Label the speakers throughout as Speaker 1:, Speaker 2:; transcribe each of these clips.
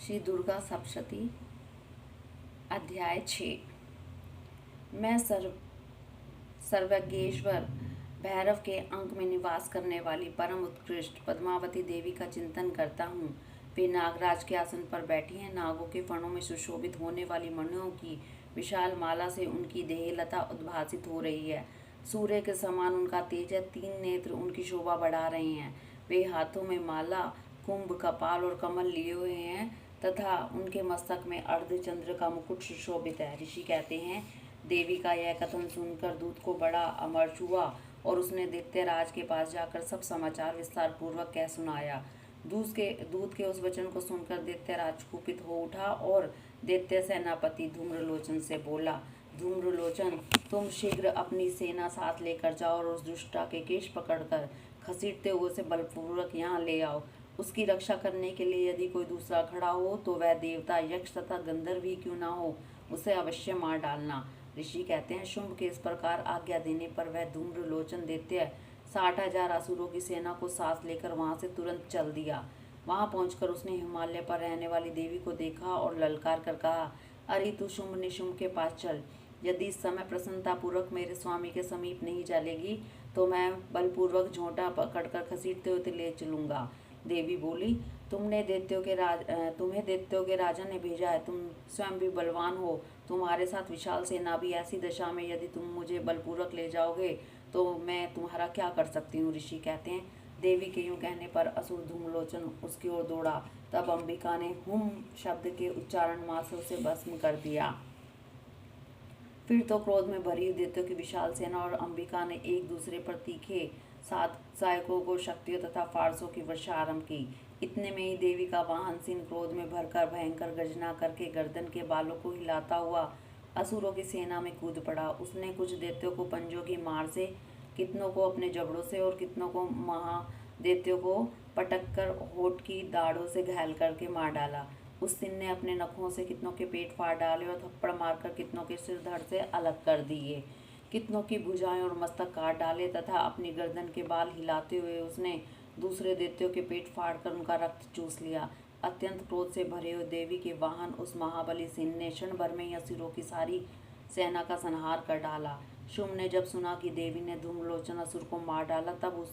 Speaker 1: श्री दुर्गा सप्तशती अध्याय 6। मैं सर्वज्ञेश्वर भैरव के अंक में निवास करने वाली परम उत्कृष्ट पद्मावती देवी का चिंतन करता हूँ। वे नागराज के आसन पर बैठी हैं। नागों के फणों में सुशोभित होने वाली मणियों की विशाल माला से उनकी देहलता उद्भासित हो रही है। सूर्य के समान उनका तेज है। 3 नेत्र उनकी शोभा बढ़ा रहे हैं। वे हाथों में माला, कुंभ, कपाल और कमल लिए हुए हैं तथा उनके मस्तक में अर्धचंद्र का मुकुट सुशोभित है। ऋषि कहते हैं, देवी का यह कथन सुनकर दूत को बड़ा अमर्ष हुआ और उसने दैत्यराज के पास जाकर सब समाचार विस्तार पूर्वक कह सुनाया। दूत के उस वचन को सुनकर दैत्यराज कुपित हो उठा और दैत्य सेनापति धूम्रलोचन से बोला, धूम्रलोचन, तुम शीघ्र अपनी सेना साथ लेकर जाओ और उस दुष्टा के केश पकड़कर घसीटते हुए उसे बलपूर्वक यहाँ ले आओ। उसकी रक्षा करने के लिए यदि कोई दूसरा खड़ा हो तो वह देवता, यक्ष तथा गंधर्व ही क्यों ना हो, उसे अवश्य मार डालना। ऋषि कहते हैं, शुंभ के इस प्रकार आज्ञा देने पर वह धूम्रलोचन दैत्य 60,000 असुरों की सेना को साथ लेकर वहां से तुरंत चल दिया। वहां पहुंचकर उसने हिमालय पर रहने वाली देवी को देखा और ललकार कर कहा, अरे तू शुंभ निशुंभ के पास चल। यदि इस समय प्रसन्नतापूर्वक मेरे स्वामी के समीप नहीं चलेगी तो मैं बलपूर्वक झोंटा पकड़कर घसीटते हुए ले चलूंगा। देवी बोली, तुम्हें दैत्यों के राजा ने भेजा है। तुम स्वयं भी बलवान हो, तुम्हारे साथ विशाल सेना भी। ऐसी दशा में यदि तुम मुझे बलपूर्वक ले जाओगे तो मैं तुम्हारा क्या कर सकती हूँ। ऋषि कहते हैं, देवी के यूं कहने पर असुर धूम्रलोचन उसकी ओर दौड़ा। तब अंबिका ने हुम शब्द के उच्चारण मात्र उसे भस्म कर दिया। फिर तो क्रोध में भरी दैत्यों की विशाल सेना और अंबिका ने एक दूसरे पर तीखे सहायकों को शक्तियों तथा फारसों की वर्षा आरंभ की। इतने में ही देवी का वाहन सिंह क्रोध में भरकर भयंकर गर्जना करके गर्दन के बालों को हिलाता हुआ असुरों की सेना में कूद पड़ा। उसने कुछ दैत्यों को पंजों की मार से, कितनों को अपने जबड़ों से और कितनों को महादैत्यों को पटक कर होठ की दाढ़ों से घायल करके मार डाला। उस सिंह ने अपने नखों से कितनों के पेट फाड़ डाले और थप्पड़ मारकर कितनों के सिर धड़ से अलग कर दिए। कितनों की भुजाएं और मस्तक काट डाले तथा अपनी गर्दन के बाल हिलाते हुए उसने दूसरे दैत्यों के पेट फाड़कर उनका रक्त चूस लिया। अत्यंत क्रोध से भरे हुए देवी के वाहन उस महाबली सिंह ने क्षण भर में ही असुरों की सारी सेना का संहार कर डाला। शुंभ ने जब सुना कि देवी ने धूम्रलोचन असुर को मार डाला तब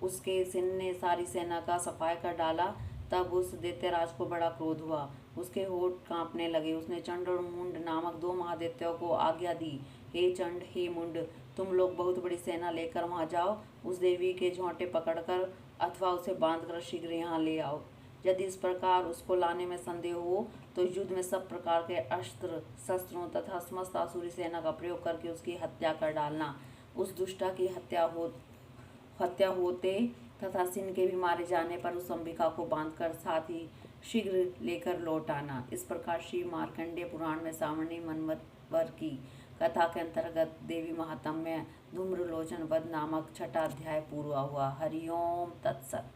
Speaker 1: उसके सिंह ने सारी सेना का सफाया कर डाला। तब उस दैत्यराज को बड़ा क्रोध हुआ, उसके होठ कांपने लगे। उसने चंड और मुंड नामक 2 महादैत्यों को आज्ञा दी, हे चंड, हे मुंड, तुम लोग बहुत बड़ी सेना लेकर वहां जाओ। उस देवी के झोंटे पकड़कर अथवा उसे बांधकर शीघ्र यहाँ ले आओ। यदि इस प्रकार उसको लाने में संदेह हो तो युद्ध में सब प्रकार के अस्त्र शस्त्रों तथा समस्त आसुरी सेना का प्रयोग करके उसकी हत्या कर डालना। उस दुष्टा की हत्या होते तथा सिंह के भी मारे जाने पर उस अंबिका को बांधकर साथ ही शीघ्र लेकर लौट आना। इस प्रकार श्री मार्कंडेय पुराण में सावर्णी मनवंतर की कथा के अंतर्गत देवी महात्म्य धूम्रलोचन वध नामक 6वां अध्याय पूरा हुआ। हरिओम तत्सत।